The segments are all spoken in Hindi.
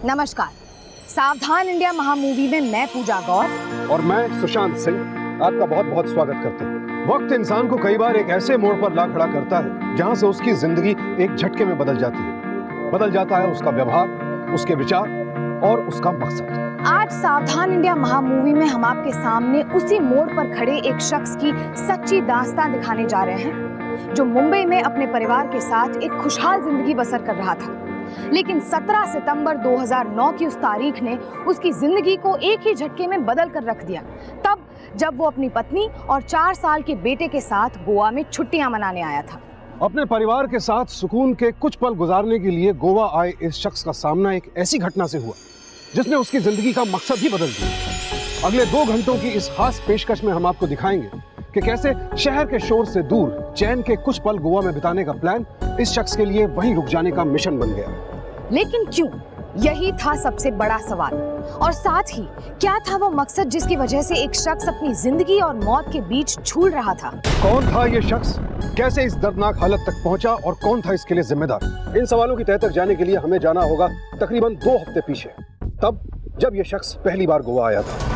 नमस्कार, सावधान इंडिया महामूवी में मैं पूजा गौर और मैं सुशांत सिंह आपका बहुत बहुत स्वागत करते हैं। वक्त इंसान को कई बार एक ऐसे मोड़ पर ला खड़ा करता है जहां से उसकी जिंदगी एक झटके में बदल जाती है। बदल जाता है उसका व्यवहार, उसके विचार और उसका मकसद। आज सावधान इंडिया महामूवी में हम आपके सामने उसी मोड़ पर खड़े एक शख्स की सच्ची दास्तान दिखाने जा रहे हैं जो मुंबई में अपने परिवार के साथ एक खुशहाल जिंदगी बसर कर रहा था। लेकिन 17 सितंबर 2009 की उस तारीख ने उसकी जिंदगी को एक ही झटके में बदल कर रख दिया, तब जब वो अपनी पत्नी और 4 साल के बेटे के साथ गोवा में छुट्टियां मनाने आया था। अपने परिवार के साथ सुकून के कुछ पल गुजारने के लिए गोवा आए इस शख्स का सामना एक ऐसी घटना से हुआ जिसने उसकी जिंदगी का मकसद ही बदल दिया। अगले 2 घंटों की इस खास पेशकश में हम आपको दिखाएंगे कि कैसे शहर के शोर से दूर चैन के कुछ पल गोवा में बिताने का प्लान इस शख्स के लिए वहीं रुक जाने का मिशन बन गया। लेकिन क्यों? यही था सबसे बड़ा सवाल। और साथ ही क्या था वो मकसद जिसकी वजह से एक शख्स अपनी जिंदगी और मौत के बीच झूल रहा था? कौन था ये शख्स, कैसे इस दर्दनाक हालत तक पहुंचा और कौन था इसके लिए जिम्मेदार? इन सवालों की तह तक जाने के लिए हमें जाना होगा तकरीबन 2 हफ्ते पीछे, तब जब ये शख्स पहली बार गोवा आया था।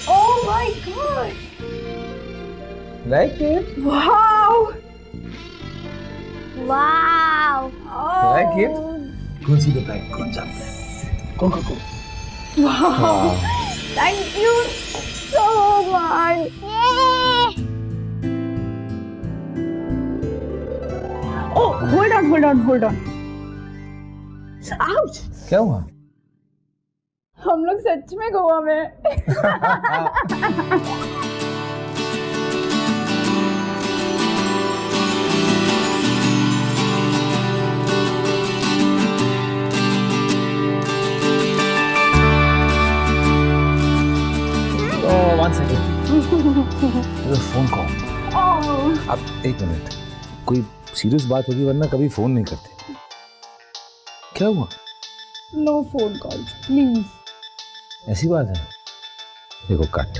Oh my God! Like it? Wow! Wow! Like it? Go and see the bag. Go and jump there. Go, go, go. Wow! Thank you so much! Yay! Oh, hold on. Ouch! क्या हुआ? हम लोग सच में गोवा में। Oh, 1 second. There's a phone call. Oh. अब 1 मिनट. कोई सीरियस बात होगी वरना कभी फोन नहीं करते. क्या हुआ? No phone calls, please. ऐसी बात है. देखो cut.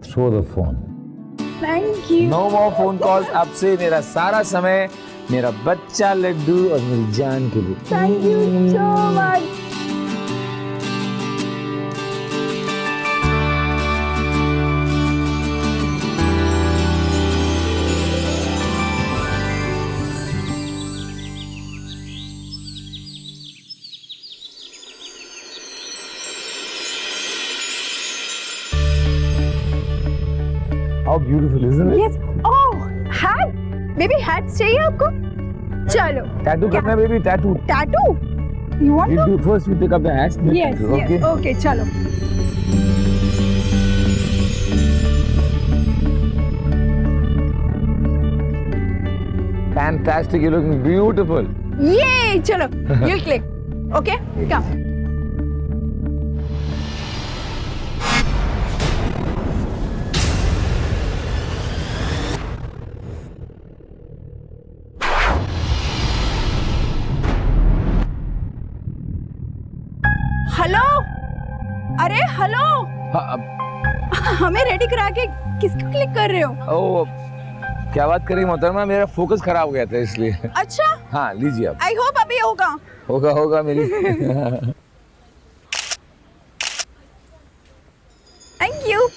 Throw the phone. Thank you. No more phone calls. अब से मेरा सारा समय मेरा बच्चा लड्डू और मेरी जान के लिए. Thank you so much. How beautiful, isn't it? Yes. Oh, hat. Baby hats चाहिए आपको? चलो. Tattoo करना है baby, tattoo. Tattoo? You want You to? do first. You pick up the hats. then Yes. tattoo, okay? Yes. Okay. चलो. Fantastic. You're looking beautiful. Yay! चलो. You click. Okay. Come. Hello. अरे हेलो. हाँ, हमें रेडी करा के किसको क्लिक कर रहे हो? ओ, क्या बात करी मोहतरमा, मेरा फोकस खराब हो गया था इसलिए. अच्छा. हाँ लीजिए आप. आई होप अभी होगा. होगा मेरी. Thank you.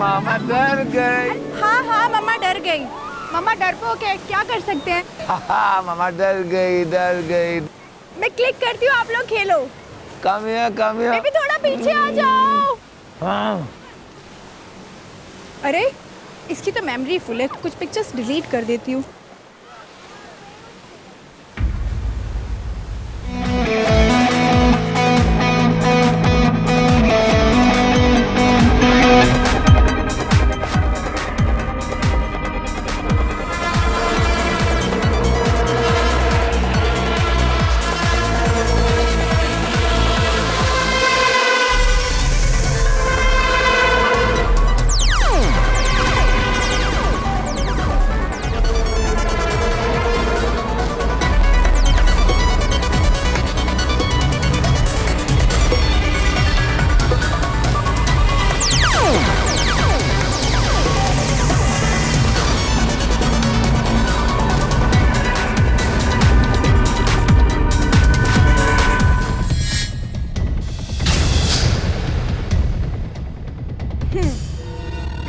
मामा डर गए. हाँ मम्मा डर गई. मम्मा डरपोक है, क्या कर सकते हैं? मामा डर गई. मैं क्लिक करती हूँ, आप लोग खेलो. Come here. बेबी थोड़ा पीछे आ जाओ. हाँ. अरे इसकी तो मेमोरी फुल है, कुछ पिक्चर्स डिलीट कर देती हूँ।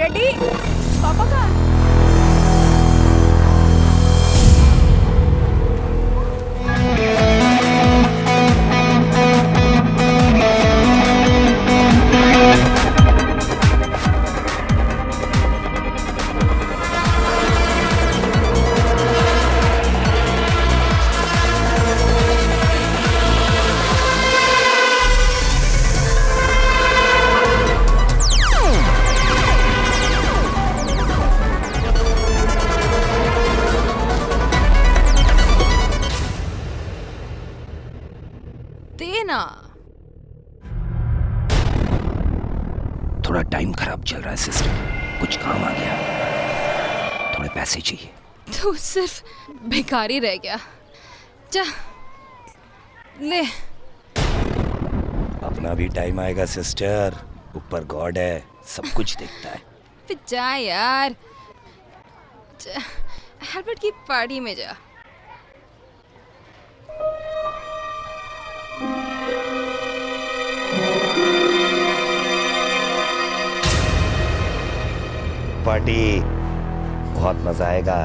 रेडी? पापा का देना। थोड़ा टाइम खराब चल रहा है सिस्टर, कुछ काम आ गया, थोड़े पैसे चाहिए। तू सिर्फ भिखारी रह गया। जा ले। अपना भी टाइम आएगा सिस्टर, ऊपर गॉड है, सब कुछ देखता है। फिर जा यार, हेल्बर्ट की पार्टी में जा। पार्टी बहुत मजा आएगा,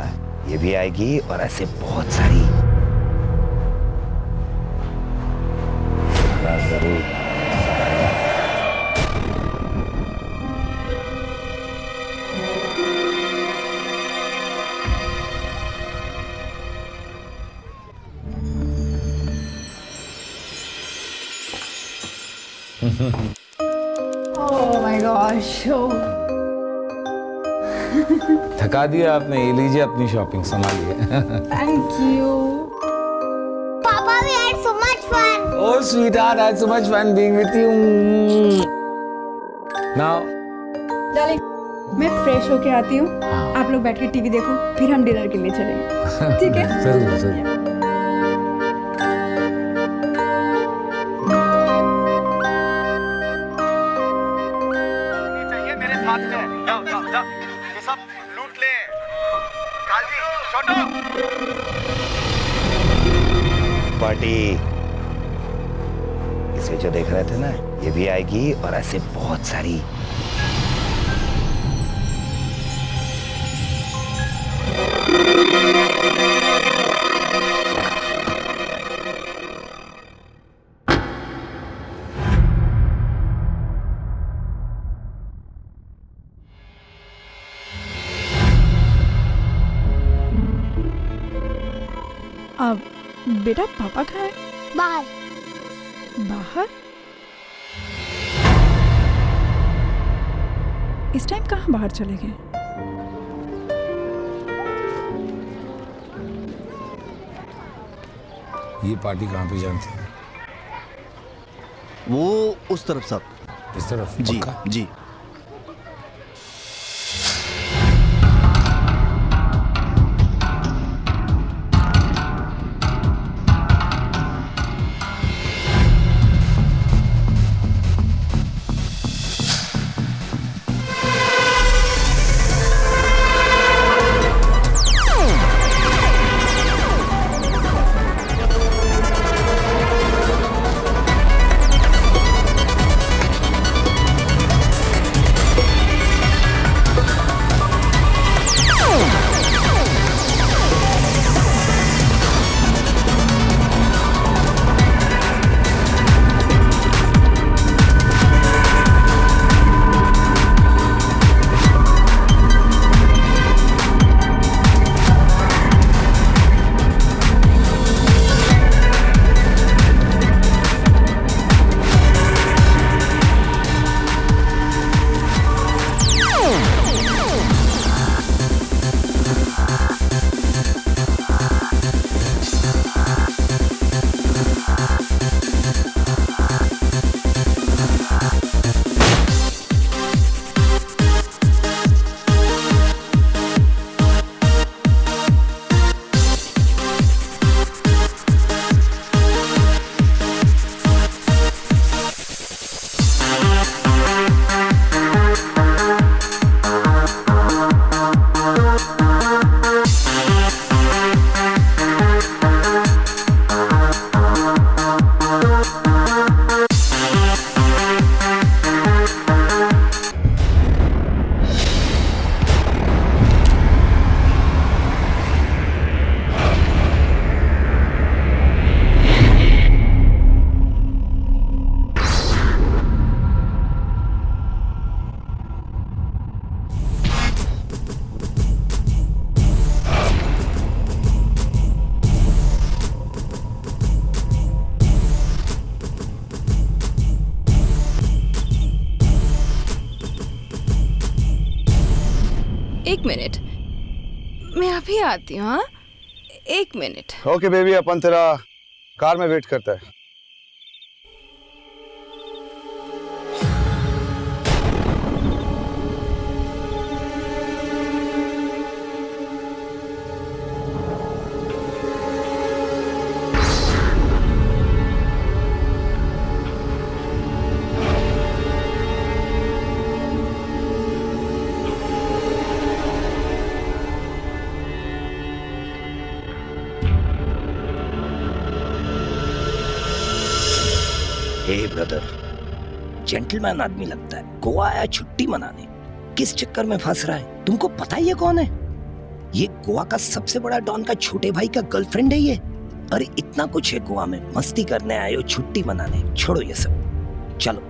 ये भी आएगी और ऐसे बहुत सारी। जरूर मजा आएगा। Oh my gosh. थका दिया आपने, ये लीजिए अपनी शॉपिंग संभालिए। Thank you. Papa, we had so much fun. Oh sweetheart, I had so much fun being with you. Now, darling, मैं फ्रेश होके आती हूँ। आप लोग बैठ के टीवी देखो, फिर हम डिनर के लिए चलेंगे। ठीक है? जरूर जरूर। पार्टी इसे जो देख रहे थे ना, ये भी आएगी और ऐसे बहुत सारी। अब बेटा पापा कहाँ है? बाहर। बाहर? इस टाइम कहाँ बाहर चले गए? ये पार्टी कहाँ पे जानती है? वो उस तरफ साहब। इस तरफ? जी पक्का? जी। एक मिनट, मैं अभी आती हूँ। हाँ, 1 मिनट। ओके बेबी, अपन तेरा कार में वेट करता है। हे ब्रदर, जेंटलमैन आदमी लगता है, गोवा आया छुट्टी मनाने, किस चक्कर में फंस रहा है? तुमको पता ही है कौन है? ये गोवा का सबसे बड़ा डॉन का छोटे भाई का गर्लफ्रेंड है ये। अरे इतना कुछ है गोवा में, मस्ती करने आए हो, छुट्टी मनाने। छोड़ो ये सब, चलो।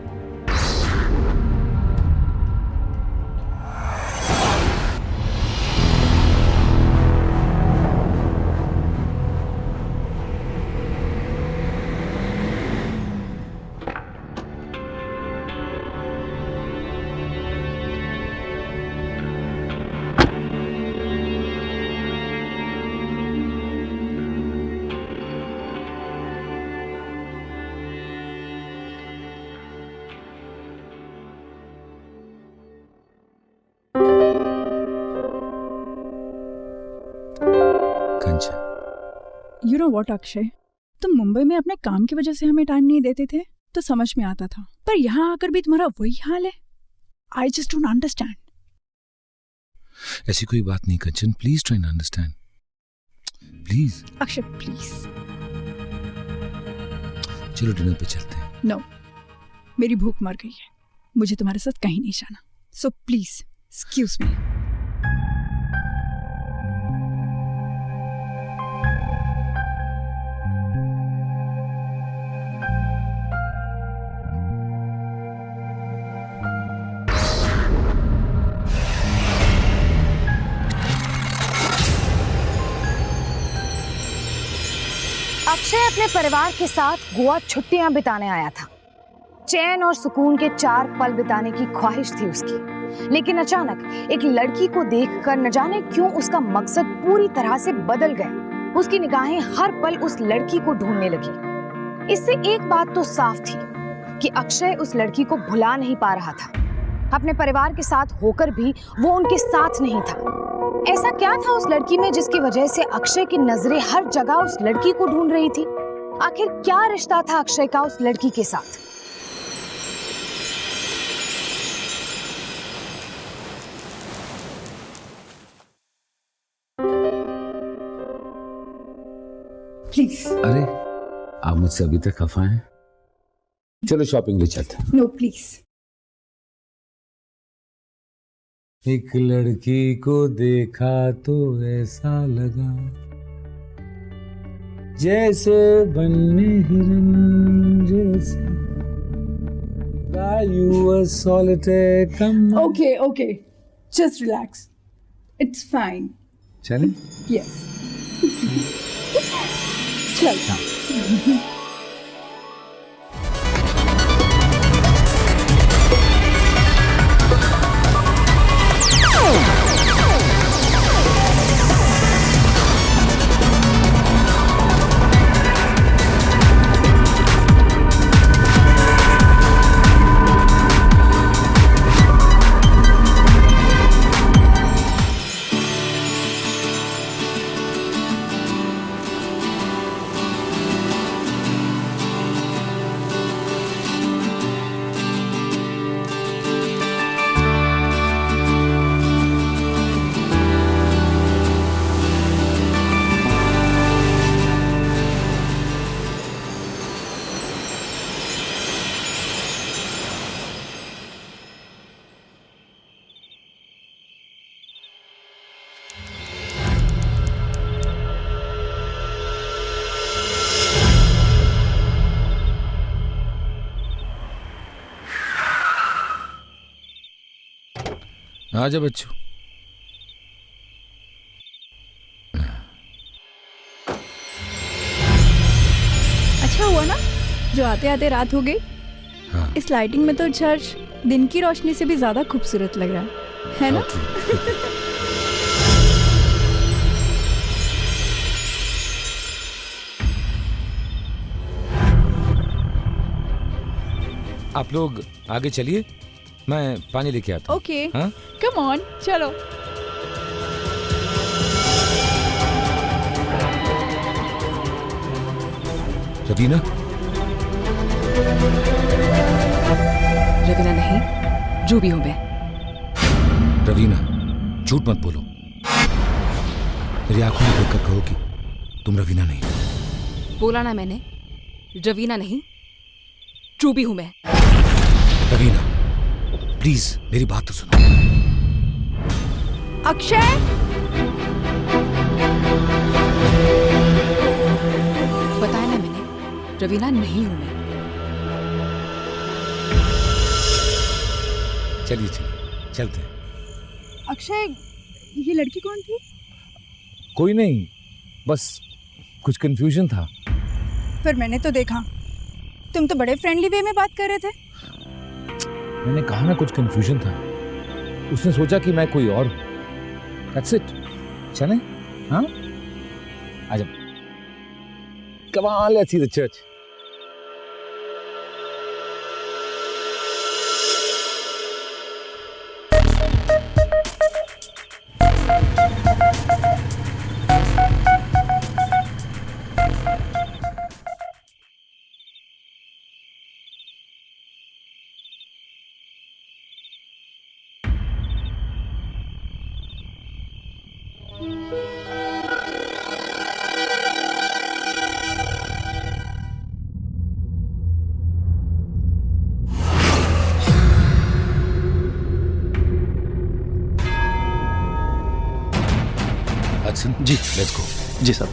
यू नो व्हाट अक्षय, तुम मुंबई में अपने काम की वजह से हमें टाइम नहीं देते थे तो समझ में आता था, पर यहाँ आकर भी तुम्हारा वही हाल है। I just don't understand. ऐसी कोई बात नहीं Kanchan, please try to understand please. Akshay please. चलो डिनर पे चलते हैं। नो, मेरी भूख मर गई है, मुझे तुम्हारे साथ कहीं नहीं जाना, so please excuse me. Akshay अपने परिवार के साथ गोवा छुट्टियां बिताने आया था। चैन और सुकून के 4 पल बिताने की ख्वाहिश थी उसकी, लेकिन अचानक एक लड़की को देखकर न जाने क्यों उसका मकसद पूरी तरह से बदल गया। उसकी निगाहें हर पल उस लड़की को ढूंढने लगी। इससे एक बात तो साफ थी कि अक्षय उस लड़की को भुला नहीं पा रहा था। अपने परिवार के साथ होकर भी वो उनके साथ नहीं था। ऐसा क्या था उस लड़की में जिसकी वजह से अक्षय की नजरें हर जगह उस लड़की को ढूंढ रही थी? आखिर क्या रिश्ता था अक्षय का उस लड़की के साथ? प्लीज। अरे आप मुझसे अभी तक खफा हैं? चलो शॉपिंग ले चलते हैं। No please. एक लड़की को देखा तो ऐसा लगा जैसे बनने हिरन जैसे। You a solitaire, come on. Okay, okay. Just relax. It's fine. चलें? Yes. चल। आजा बच्चों। अच्छा हुआ ना जो आते आते रात हो गई। हाँ। इस लाइटिंग में तो चर्च दिन की रोशनी से भी ज्यादा खूबसूरत लग रहा है ना? आप लोग आगे चलिए, मैं पानी लेके आता हूँ। ओके, हाँ? कम ऑन, चलो। रवीना, रवीना नहीं, जो भी हूँ मैं। रवीना, झूठ मत बोलो। मेरी आंखों में देखकर कहो कि तुम रवीना नहीं। बोला ना मैंने, रवीना नहीं, रूबी हूं मैं। रवीना, प्लीज मेरी बात तो सुनो। अक्षय, बताया ना मैंने, रवीना नहीं हूं मैं। चलिए चलिए, चलते हैं। अक्षय, ये लड़की कौन थी? कोई नहीं, बस कुछ कंफ्यूजन था। फिर मैंने तो देखा, तुम तो बड़े फ्रेंडली वे में बात कर रहे थे। मैंने कहा ना कुछ कंफ्यूजन था। उसने सोचा कि मैं कोई और हूं। That's it. चलें? हाँ? आजा। Come on, let's see the church. Hudson ji, let's go. जी सर।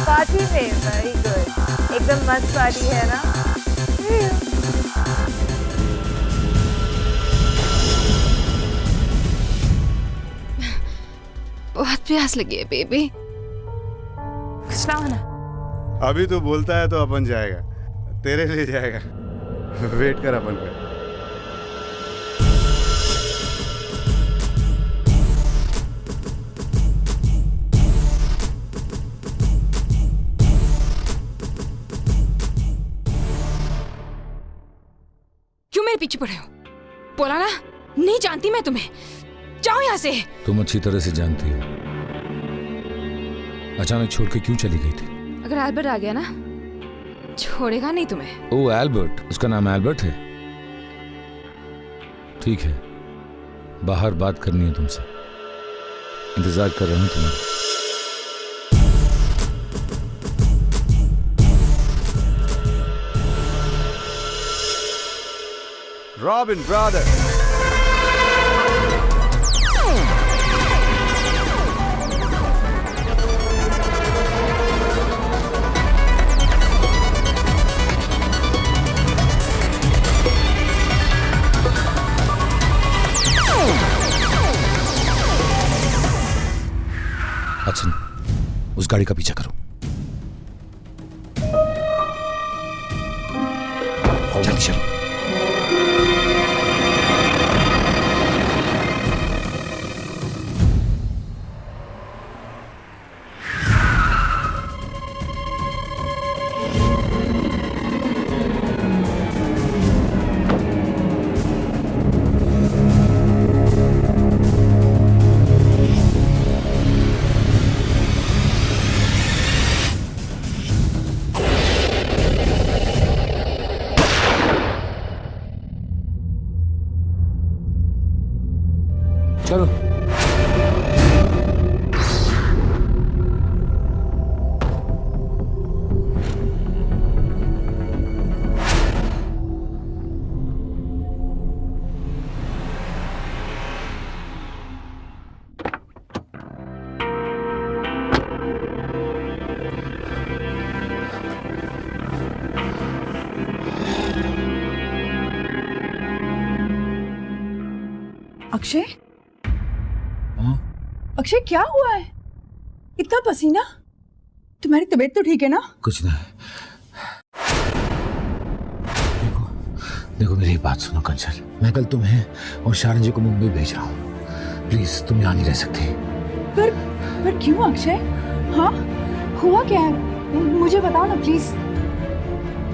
पार्टी में वेरी गुड, एकदम मस्त पार्टी है ना। बहुत प्यास लगी है बेबी। कुछ ना होना। अभी तो बोलता है तो अपन जाएगा, तेरे लिए जाएगा। वेट कर अपन का। क्यों मेरे पीछे पड़े हो? बोला ना, नहीं जानती मैं तुम्हें, जाओ यहाँ से। तुम अच्छी तरह से जानती हो। अचानक छोड़ के क्यों चली गई थी? अगर एल्बर्ट आ गया ना, छोड़ेगा नहीं तुम्हें। ओ एल्बर्ट, उसका नाम एल्बर्ट है। ठीक है, बाहर बात करनी है तुमसे, इंतजार कर रहा हूं तुम्हारा। Robin, brother. अच्छा, उस गाड़ी का पीछा करो। जल्दी चलो। चलो। अक्षय, हाँ? अक्षय क्या हुआ है? इतना पसीना? तुम्हारी तबीयत तो ठीक है ना? कुछ नहीं। देखो देखो मेरी बात सुनो कंचन, मैं कल तुम्हें और शारन जी को मुंबई भेज रहा हूँ। प्लीज तुम यहाँ नहीं रह सकती। पर क्यों अक्षय? हाँ, हुआ क्या है? मुझे बताओ ना प्लीज।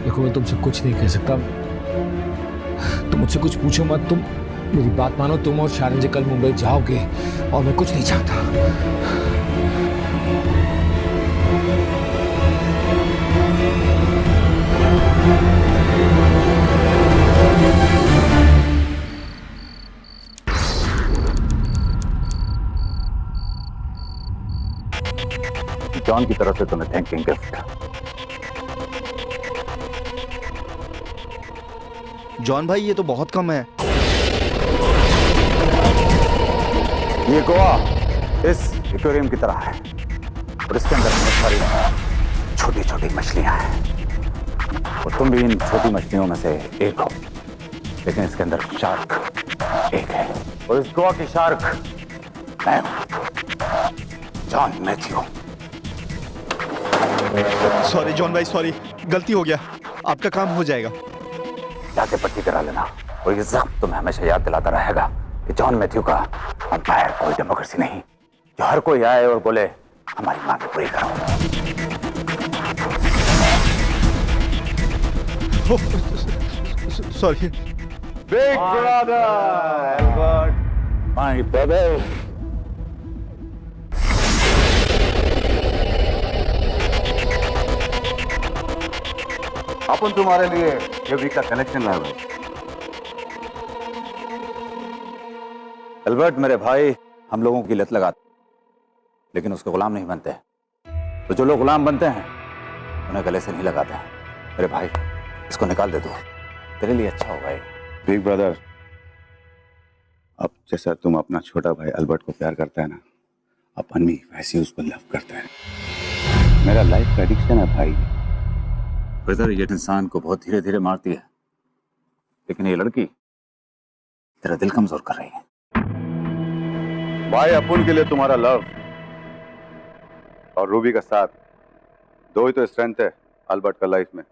देखो मैं तुमसे कुछ नहीं कह सकता, तुम मुझसे कुछ पूछो मत। तुम मेरी बात मानो, तुम और शारन जी कल मुंबई जाओगे और मैं कुछ नहीं चाहता। जॉन की तरफ से तुम्हें थैंकिंग गिफ्ट। जॉन भाई ये तो बहुत कम है। ये गोवा इस एक्वेरियम की तरह है और इसके अंदर बहुत सारी छोटी छोटी मछलियां हैं और तुम भी इन छोटी मछलियों में से एक हो, लेकिन इसके अंदर शार्क एक है और इस गोवा की शार्क मैं हूं, जॉन मैथ्यू। सॉरी जॉन भाई, सॉरी, गलती हो गया। आपका काम हो जाएगा। जाके पट्टी करा लेना और ये जख्म तुम्हें हमेशा याद दिलाता रहेगा कि जॉन मैथ्यू का अंपायर कोई डेमोक्रेसी नहीं जो हर कोई आए और बोले हमारी मांगे पूरी करो। Sorry. Big brother Albert, my brother. अपन तुम्हारे लिए ये वीक का कलेक्शन लाए भाई। एल्बर्ट मेरे भाई, हम लोगों की लत लगाते लेकिन उसके गुलाम नहीं बनते, तो जो लोग गुलाम बनते हैं उन्हें गले से नहीं लगाते हैं। मेरे भाई इसको निकाल दे दो, तेरे लिए अच्छा होगा। बिग ब्रदर, अब जैसा तुम अपना छोटा भाई अल्बर्ट को प्यार करता है ना, अपन भी वैसे ही उसको लव करता है। मेरा लाइफ का एडिक्शन है भाई। ब्रदर ये इंसान को बहुत धीरे धीरे मारती है, लेकिन ये लड़की तेरा दिल कमजोर कर रही है। भाई अपुन के लिए तुम्हारा लव और रूबी का साथ, दो ही तो स्ट्रेंथ है अल्बर्ट का लाइफ में।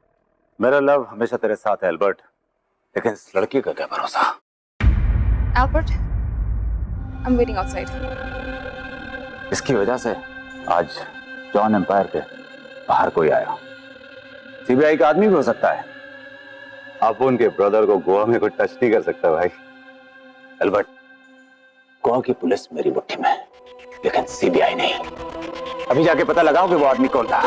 मेरा लव हमेशा तेरे साथ है एल्बर्ट, लेकिन इस लड़की का क्या भरोसा। Albert, I'm waiting outside. इसकी वजह से आज जॉन एम्पायर के बाहर कोई आया। सीबीआई का आदमी भी हो सकता है। अपुन के ब्रदर को गोवा में कोई टच नहीं कर सकता भाई। एल्बर्ट, गोवा की पुलिस मेरी मुट्ठी में है, लेकिन सीबीआई नहीं। अभी जाके पता लगाओ कि वो आदमी कौन था।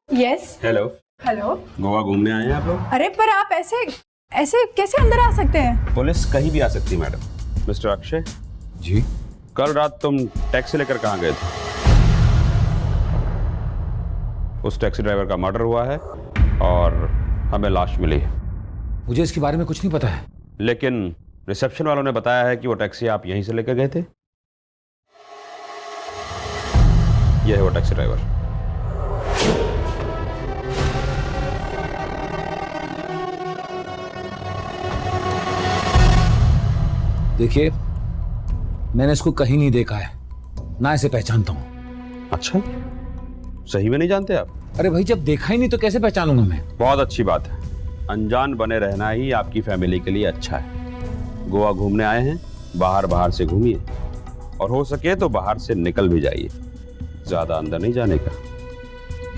यस। हेलो। हेलो। गोवा घूमने आए हैं आप लोग? अरे पर आप ऐसे ऐसे कैसे अंदर आ सकते हैं? पुलिस कहीं भी आ सकती है मैडम। मिस्टर अक्षय जी, कल रात तुम टैक्सी लेकर कहाँ गए थे? उस टैक्सी ड्राइवर का मर्डर हुआ है और हमें लाश मिली है। मुझे इसके बारे में कुछ नहीं पता है। लेकिन रिसेप्शन वालों ने बताया है कि वो टैक्सी आप यहीं से लेकर गए थे। यह है वो टैक्सी ड्राइवर। देखिए, मैंने इसको कहीं नहीं देखा है, ना इसे पहचानता हूँ। अच्छा, सही में नहीं जानते आप? अरे भाई, जब देखा ही नहीं तो कैसे पहचानूंगा मैं? बहुत अच्छी बात है। अनजान बने रहना ही आपकी फैमिली के लिए अच्छा है। गोवा घूमने आए हैं, बाहर से घूमिए, और हो सके तो बाहर से निकल भी जाइए, ज्यादा अंदर नहीं जाने का।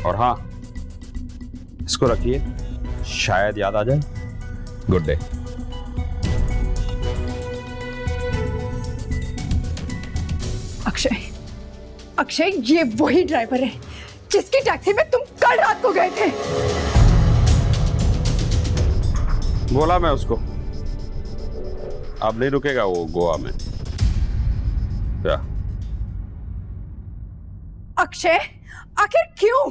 और हाँ, इसको रखिए, शायद याद आ जाए। Good day. अक्षय, ये वही ड्राइवर है जिसकी टैक्सी में तुम कल रात को गए थे। बोला मैं उसको, अब नहीं रुकेगा वो गोवा में। क्या अक्षय, आखिर क्यों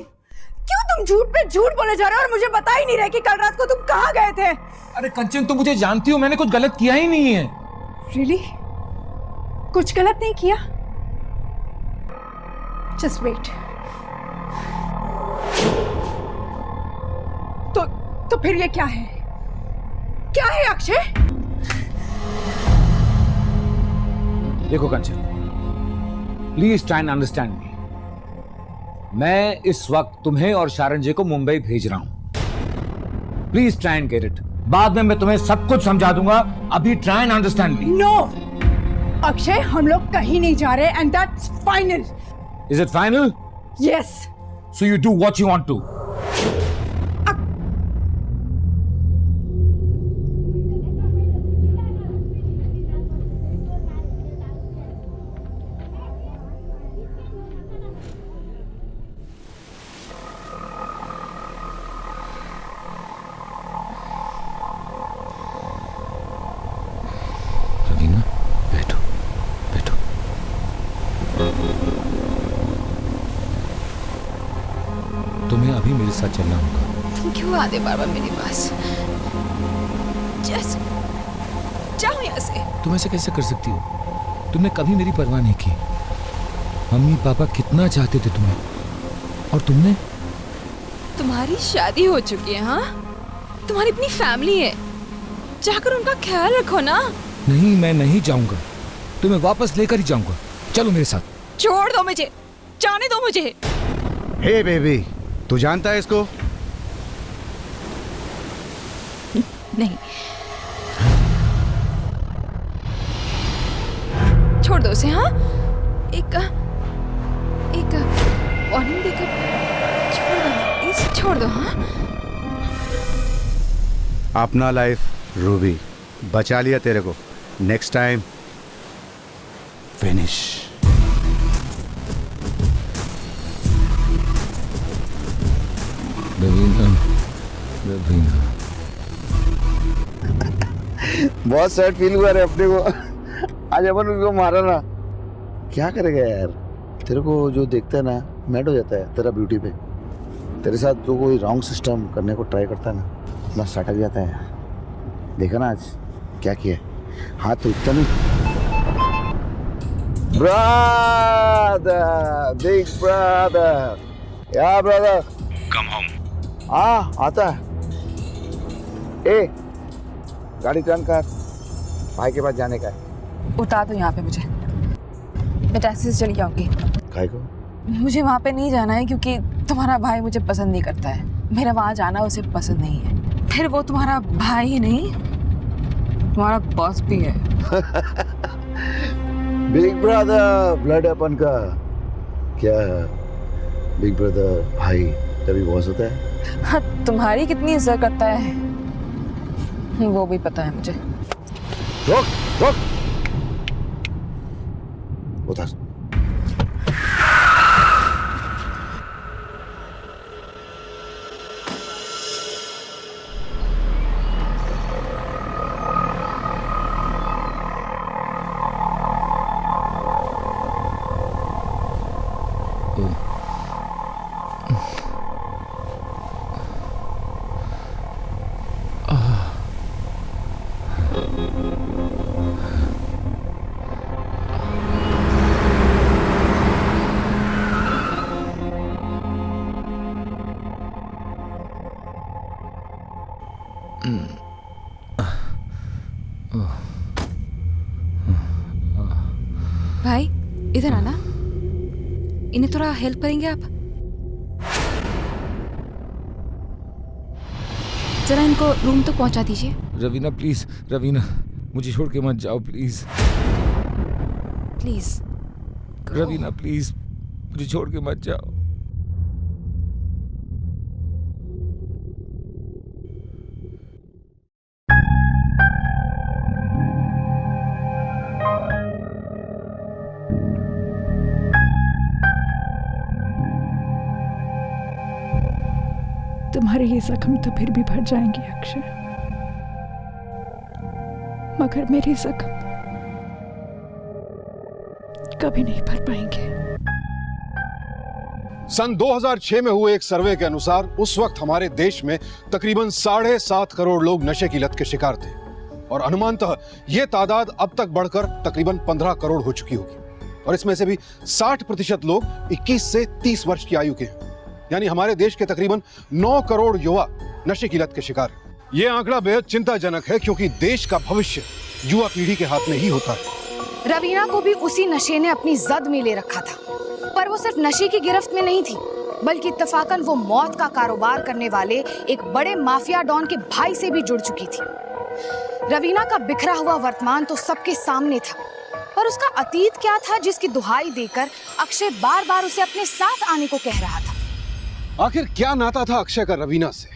तुम झूठ पे झूठ बोले जा रहे हो और मुझे बता ही नहीं रहे कि कल रात को तुम कहाँ गए थे? अरे कंचन, तुम मुझे जानती हो, मैंने कुछ गलत किया ही नहीं है। Really? कुछ गलत नहीं किया? Just wait. तो फिर ये क्या है? क्या है अक्षय? देखो Kanchan, please try and understand me. मैं इस वक्त तुम्हें और शारन जी को मुंबई भेज रहा हूं। Please try and get it. बाद में मैं तुम्हें सब कुछ समझा दूंगा। अभी try and understand me. No Akshay, हम लोग कहीं नहीं जा रहे and that's final. Is it final? Yes. So you do what you want to. तुम्हें अभी मेरे साथ चलना होगा। तुम क्यों आते बार बार मेरे पास? जैसे जाओ यहाँ से। तुम ऐसे कैसे कर सकती हो? तुमने कभी मेरी परवाह नहीं की। मम्मी पापा कितना चाहते थे तुम्हें, और तुमने? तुम्हारी शादी हो चुकी है, हाँ? तुम्हारी अपनी फैमिली है, जाकर उनका ख्याल रखो ना। नहीं, मैं नहीं जाऊंगा, तुम्हें वापस लेकर ही जाऊंगा। चलो मेरे साथ। छोड़ दो मुझे, जाने दो मुझे। हे बेबी, तू जानता है इसको? नहीं, छोड़ दो उसे। हाँ, एक वार्निंग देकर छोड़ दो, इसे छोड़ दो। हाँ, अपना लाइफ रूबी, बचा लिया तेरे को। Next time finish. बहुत सैड फील हुआ रे अपने को। आज अपन उसको मारा ना, क्या करेगा यार? तेरे को जो देखता है ना, मैड हो जाता है तेरा ब्यूटी पे। तेरे साथ जो कोई रॉन्ग सिस्टम करने को ट्राई करता है ना, अपना सटक जाता है। देखा ना आज क्या किया? हाथ तो इतना नहीं। ब्रदर, बिग ब्रदर, या ब्रदर, कम होम। हाँ आता है। ए, गाड़ी टर्न कर, भाई के पास जाने का है। उतार दो यहाँ पे मुझे, मैं टैक्सी से चली जाऊंगी। भाई को? मुझे वहाँ पे नहीं जाना है क्योंकि तुम्हारा भाई मुझे पसंद नहीं करता है। मेरा वहाँ जाना उसे पसंद नहीं है। फिर वो तुम्हारा भाई ही नहीं, तुम्हारा बॉस भी है। बिग ब्रदर, ब्लड अपन का क्या? बिग ब्रदर भाई तभी बॉस होता है। हाँ, तुम्हारी कितनी इज्जत करता है वो भी पता है मुझे। रोक रोक, उतार। भाई इधर आना, इन्हें थोड़ा हेल्प करेंगे आप? जरा इनको रूम तक पहुंचा दीजिए। रवीना प्लीज, रवीना मुझे छोड़ के मत जाओ प्लीज। प्लीज रवीना प्लीज मुझे छोड़ के मत जाओ। तुम्हारे ये जख्म तो फिर भी भर जाएंगे अक्षय, मगर मेरे जख्म कभी नहीं भर पाएंगे। सन 2006 में हुए एक सर्वे के अनुसार उस वक्त हमारे देश में तकरीबन 7.5 करोड़ लोग नशे की लत के शिकार थे और अनुमानतः यह तादाद अब तक बढ़कर तकरीबन 15 करोड़ हो चुकी होगी और इसमें से भी 60% लोग 21 से 30 वर्ष की आयु के हैं। यानी हमारे देश के तकरीबन 9 करोड़ युवा नशे की लत के शिकार हैं। यह आंकड़ा बेहद चिंताजनक है क्योंकि देश का भविष्य युवा पीढ़ी के हाथ में ही होता है। रवीना को भी उसी नशे ने अपनी जद में ले रखा था, पर वो सिर्फ नशे की गिरफ्त में नहीं थी, बल्कि इत्तफाकन वो मौत का कारोबार करने वाले एक बड़े माफिया डॉन के भाई से भी जुड़ चुकी थी। रवीना का बिखरा हुआ वर्तमान तो सबके सामने था, पर उसका अतीत क्या था जिसकी दुहाई देकर अक्षय बार बार उसे अपने साथ आने को कह रहा था। आखिर क्या नाता था अक्षय का रवीना से,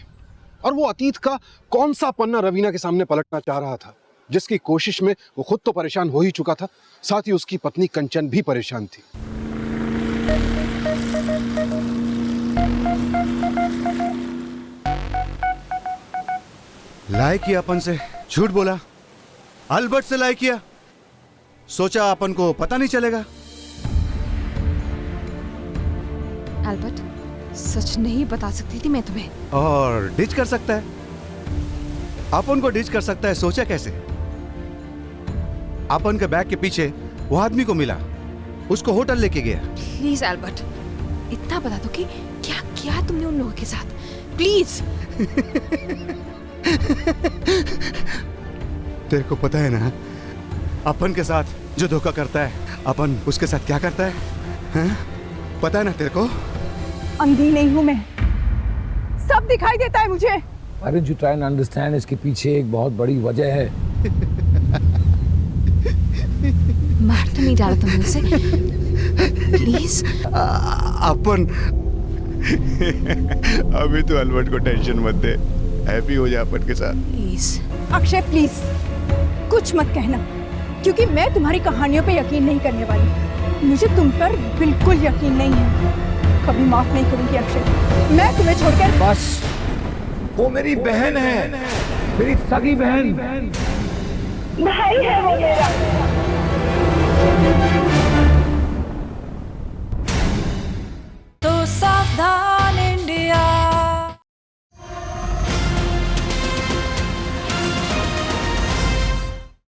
और वो अतीत का कौन सा पन्ना रवीना के सामने पलटना चाह रहा था, जिसकी कोशिश में वो खुद तो परेशान हो ही चुका था, साथ ही उसकी पत्नी कंचन भी परेशान थी। लाई किया अपन से, झूठ बोला, अल्बर्ट से लाई किया, सोचा अपन को पता नहीं चलेगा। अल्बर्ट सच नहीं बता सकती थी मैं तुम्हें। और डिच कर सकता है, अपन को डिच कर सकता है, सोचा कैसे? अपन के बैग के पीछे वो आदमी को मिला, उसको होटल लेके गया। प्लीज अल्बर्ट इतना बता दो कि क्या किया तुमने उन लोगों के साथ, प्लीज। तेरे को पता है ना अपन के साथ जो धोखा करता है, अपन उसके साथ क्या करता है, हैं? पता है ना तेरे को? अंधी नहीं हूं मैं, सब दिखाई देता है मुझे। अरे यू ट्राई एंड अंडरस्टैंड, इसके पीछे एक बहुत बड़ी वजह है। मार तो नहीं डाला तुमने उसे, प्लीज। अपन अभी तो अल्बर्ट को टेंशन मत दे, हैप्पी हो जा अपन के साथ। प्लीज अक्षय प्लीज कुछ मत कहना, क्योंकि मैं तुम्हारी कहानियों पे यकीन नहीं करने वाली। मुझे तुम पर बिल्कुल यकीन नहीं है, कभी माफ नहीं करूंगी अक्षय, मैं तुम्हें छोड़कर। बस, वो मेरी बहन है, मेरी सगी बहन। भाई है वो मेरा।